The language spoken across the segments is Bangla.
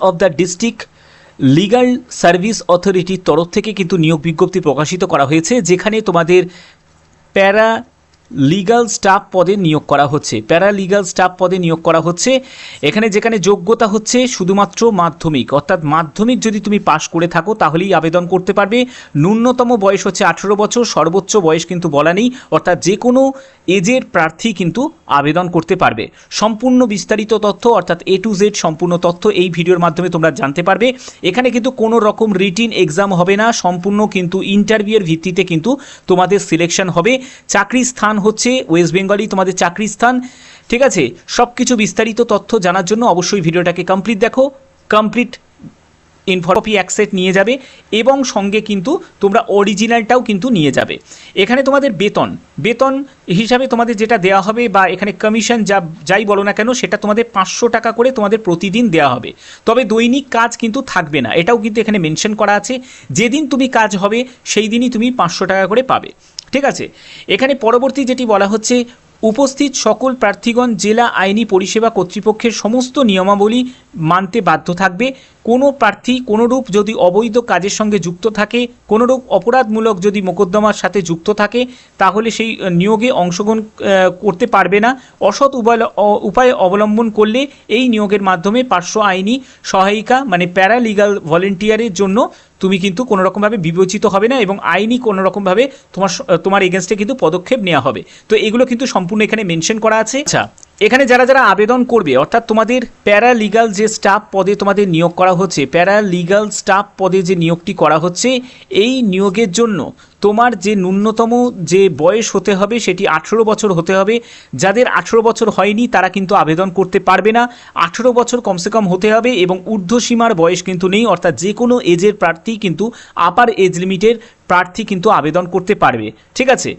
Of the district legal service অথরিটির তরফ থেকে কিন্তু নিয়োগ বিজ্ঞপ্তি প্রকাশিত করা হয়েছে, যেখানে তোমাদের প্যারা লিগাল স্টাফ পদে নিয়োগ করা হচ্ছে। প্যারা লিগাল স্টাফ পদে নিয়োগ করা হচ্ছে। এখানে যেখানে যোগ্যতা হচ্ছে শুধুমাত্র মাধ্যমিক, অর্থাৎ মাধ্যমিক যদি তুমি পাশ করে থাকো তাহলেই আবেদন করতে পারবে। ন্যূনতম বয়স হচ্ছে 18 বছর, সর্বোচ্চ বয়স কিন্তু বলা নেই, অর্থাৎ যে কোনো এজের প্রার্থী কিন্তু আবেদন করতে পারবে। সম্পূর্ণ বিস্তারিত তথ্য অর্থাৎ A to Z সম্পূর্ণ তথ্য এই ভিডিওর মাধ্যমে তোমরা জানতে পারবে। এখানে কিন্তু কোনো রকম রিটিন এক্সাম হবে না, সম্পূর্ণ কিন্তু ইন্টারভিউয়ের ভিত্তিতে কিন্তু তোমাদের সিলেকশন হবে। চাকরির স্থান হচ্ছে ওয়েস্ট বেঙ্গলই তোমাদের চাকরির স্থান। ঠিক আছে, সব কিছু বিস্তারিত তথ্য জানার জন্য অবশ্যই ভিডিওটাকে কমপ্লিট দেখো। কমপ্লিট কপি এক সেট নিয়ে যাবে এবং সঙ্গে কিন্তু তোমরা অরিজিনালটাও কিন্তু নিয়ে যাবে। এখানে তোমাদের বেতন হিসাবে তোমাদের যেটা দেওয়া হবে বা এখানে কমিশন যাই বলো না কেন, সেটা তোমাদের 500 টাকা করে তোমাদের প্রতিদিন দেওয়া হবে। তবে দৈনিক কাজ কিন্তু থাকবে না, এটাও কিন্তু এখানে মেনশন করা আছে। যেদিন তুমি কাজ হবে সেই দিনই তুমি 500 টাকা করে পাবে। ঠিক আছে, এখানে পরবর্তী যেটি বলা হচ্ছে, উপস্থিত সকল প্রার্থীগণ জেলা আইনি পরিষেবা কর্তৃপক্ষের সমস্ত নিয়মাবলী মানতে বাধ্য থাকবে। কোনো প্রার্থী কোনোরূপ যদি অবৈধ কাজের সঙ্গে যুক্ত থাকে, কোনোরূপ অপরাধমূলক যদি মোকদ্দমার সাথে যুক্ত থাকে, তাহলে সেই নিয়োগে অংশগ্রহণ করতে পারবে না। অসৎ উপায় অবলম্বন করলে এই নিয়োগের মাধ্যমে পার্শ্ব আইনি সহায়িকা মানে প্যারালিগাল ভলেন্টিয়ারের জন্য তুমি কিন্তু কোনো রকমভাবে বিবেচিত হবে না এবং আইনি কোনো রকমভাবে তোমার এগেনস্টে কিন্তু পদক্ষেপ নেওয়া হবে। তো এগুলো কিন্তু সম্পূর্ণ এখানে মেনশন করা আছে। আচ্ছা, এখানে যারা যারা আবেদন করবে, অর্থাৎ তোমাদের প্যারালিগাল যে স্টাফ পদে তোমাদের নিয়োগ করা হচ্ছে, প্যারালিগাল স্টাফ পদে যে নিয়োগটি করা হচ্ছে, এই নিয়োগের জন্য তোমার যে ন্যূনতম যে বয়স হতে হবে সেটি 18 বছর হতে হবে। যাদের 18 বছর হয়নি তারা কিন্তু আবেদন করতে পারবে না। 18 বছর কমসে কম হতে হবে এবং ঊর্ধ্বসীমার বয়স কিন্তু নেই, অর্থাৎ যে কোনো এজের প্রার্থী কিন্তু আপার এজ লিমিটের প্রার্থী কিন্তু আবেদন করতে পারবে। ঠিক আছে,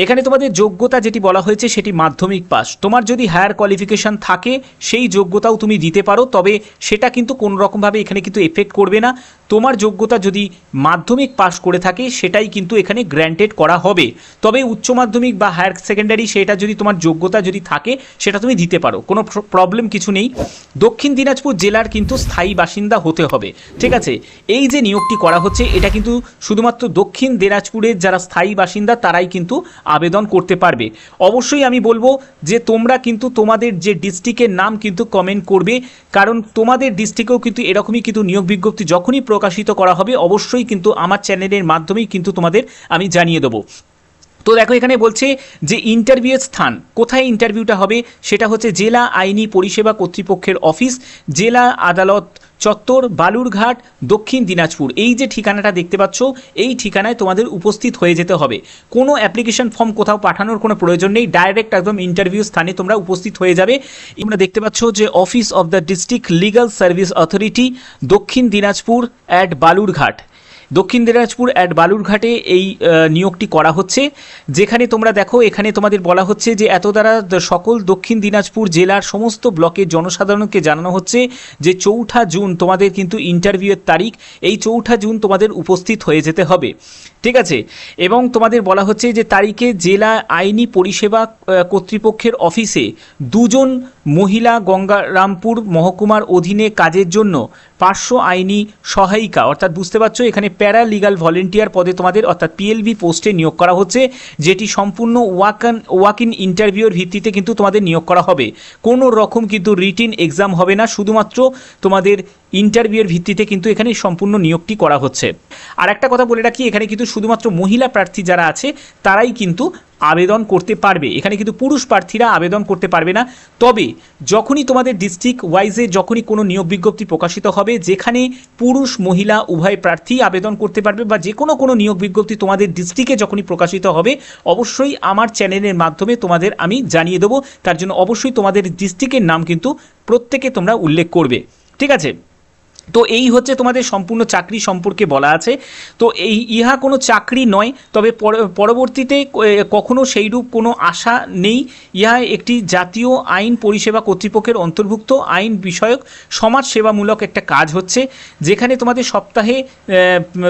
এখানে তোমাদের যোগ্যতা যেটি বলা হয়েছে সেটি মাধ্যমিক পাস। তোমার যদি হায়ার কোয়ালিফিকেশান থাকে সেই যোগ্যতাও তুমি দিতে পারো, তবে সেটা কিন্তু কোনো রকমভাবে এখানে কিন্তু এফেক্ট করবে না। তোমার যোগ্যতা যদি মাধ্যমিক পাস করে থাকে সেটাই কিন্তু এখানে গ্র্যান্টেড করা হবে। তবে উচ্চ মাধ্যমিক বা হায়ার সেকেন্ডারি সেটা যদি তোমার যোগ্যতা যদি থাকে সেটা তুমি দিতে পারো, কোনো প্রবলেম কিছু নেই। দক্ষিণ দিনাজপুর জেলার কিন্তু স্থায়ী বাসিন্দা হতে হবে। ঠিক আছে, এই যে নিয়োগটি করা হচ্ছে এটা কিন্তু শুধুমাত্র দক্ষিণ দিনাজপুরের যারা স্থায়ী বাসিন্দা তারাই কিন্তু আবেদন করতে পারবে। অবশ্যই আমি বলবো যে তোমরা কিন্তু তোমাদের যে ডিস্ট্রিক্টের নাম কিন্তু কমেন্ট করবে, কারণ তোমাদের ডিস্ট্রিক্টেও কিন্তু এরকমই কিন্তু নিয়োগ বিজ্ঞপ্তি যখনই প্রকাশিত করা হবে অবশ্যই কিন্তু আমার চ্যানেলের মাধ্যমেই কিন্তু তোমাদের আমি জানিয়ে দেবো। তো দেখো এখানে বলছে যে ইন্টারভিউয়ের স্থান কোথায় ইন্টারভিউটা হবে, সেটা হচ্ছে জেলা আইনি পরিষেবা কর্তৃপক্ষের অফিস, জেলা আদালত চত্বর, বালুরঘাট, দক্ষিণ দিনাজপুর। এই যে ঠিকানাটা দেখতে পাচ্ছ এই ঠিকানায় তোমাদের উপস্থিত হয়ে যেতে হবে। কোনো অ্যাপ্লিকেশন ফর্ম কোথাও পাঠানোর কোনো প্রয়োজন নেই, ডাইরেক্ট একদম ইন্টারভিউ স্থানে তোমরা উপস্থিত হয়ে যাবে। তোমরা দেখতে পাচ্ছ যে office of the district legal service authority, দক্ষিণ দিনাজপুর অ্যাট বালুরঘাট। দক্ষিণ দিনাজপুর অ্যাট বালুরঘাটে এই নিয়োগটি করা হচ্ছে। যেখানে তোমরা দেখো এখানে তোমাদের বলা হচ্ছে যে এত দ্বারা সকল দক্ষিণ দিনাজপুর জেলার সমস্ত ব্লকের জনসাধারণকে জানানো হচ্ছে যে 4 জুন তোমাদের কিন্তু ইন্টারভিউয়ের তারিখ। এই 4 জুন তোমাদের উপস্থিত হয়ে যেতে হবে। ঠিক আছে, এবং তোমাদের বলা হচ্ছে যে তারিখে জেলা আইনি পরিষেবা কর্তৃপক্ষের অফিসে 2 জন মহিলা গঙ্গারামপুর মহকুমার অধীনে কাজের জন্য পার্শ্ব আইনি সহায়িকা, অর্থাৎ বুঝতে পারছো এখানে প্যারা লিগাল ভলেন্টিয়ার পদে তোমাদের অর্থাৎ PLV পোস্টে নিয়োগ করা হচ্ছে, যেটি সম্পূর্ণ ওয়াক ইন ইন্টারভিউর ভিত্তিতে কিন্তু তোমাদের নিয়োগ করা হবে। কোনো রকম কিন্তু রিটিন এক্সাম হবে না, শুধুমাত্র তোমাদের ইন্টারভিউয়ের ভিত্তিতে কিন্তু এখানে সম্পূর্ণ নিয়োগটি করা হচ্ছে। আর একটা কথা বলে রাখি, এখানে কিন্তু শুধুমাত্র মহিলা প্রার্থী যারা আছে তারাই কিন্তু আবেদন করতে পারবে, এখানে কিন্তু পুরুষ প্রার্থীরা আবেদন করতে পারবে না। তবে যখনই তোমাদের ডিস্ট্রিক্ট ওয়াইজে যখনই কোনো নিয়োগ বিজ্ঞপ্তি প্রকাশিত হবে যেখানে পুরুষ মহিলা উভয় প্রার্থী আবেদন করতে পারবে, বা যে কোনো নিয়োগ বিজ্ঞপ্তি তোমাদের ডিস্ট্রিক্টে যখনই প্রকাশিত হবে অবশ্যই আমার চ্যানেলের মাধ্যমে তোমাদের আমি জানিয়ে দেবো। তার জন্য অবশ্যই তোমাদের ডিস্ট্রিক্টের নাম কিন্তু প্রত্যেকে তোমরা উল্লেখ করবে। ঠিক আছে, তো এই হচ্ছে তোমাদের সম্পূর্ণ চাকরি সম্পর্কে বলা আছে। তো ইহা কোনো চাকরি নয়, তবে পরবর্তীতে কখনো সেইরূপ কোনো আশা নেই। ইহা একটি জাতীয় আইন পরিষেবা কর্তৃপক্ষের অন্তর্ভুক্ত আইন বিষয়ক সমাজ সেবামূলক একটা কাজ হচ্ছে, যেখানে তোমাদের সপ্তাহে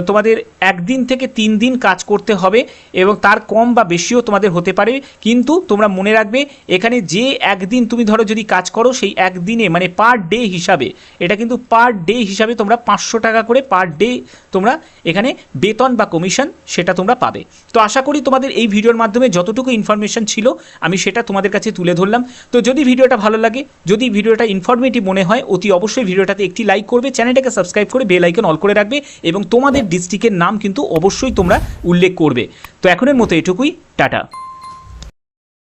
তোমাদের 1 দিন থেকে 3 দিন কাজ করতে হবে এবং তার কম বা বেশিও তোমাদের হতে পারে। কিন্তু তোমরা মনে রাখবে, এখানে যে 1 দিন তুমি ধরো যদি কাজ করো, সেই 1 দিনে মানে পার ডে হিসাবে, এটা কিন্তু পার ডে হিসাবে তোমরা 500 টাকা করে পার ডে তোমরা এখানে বেতন বা কমিশন সেটা তোমরা পাবে। তো আশা করি তোমাদের এই ভিডিওর মাধ্যমে যতটুকু ইনফরমেশন ছিল আমি সেটা তোমাদের কাছে তুলে ধরলাম। তো যদি ভিডিওটা ভালো লাগে, যদি ভিডিওটা ইনফরমেটিভ মনে হয়, অতি অবশ্যই ভিডিওটাতে একটি লাইক করবে, চ্যানেলটাকে সাবস্ক্রাইব করে বেল আইকন অল করে রাখবে এবং তোমাদের ডিস্ট্রিক্টের নাম কিন্তু অবশ্যই তোমরা উল্লেখ করবে। তো এখনের মতো এটুকুই, টাটা।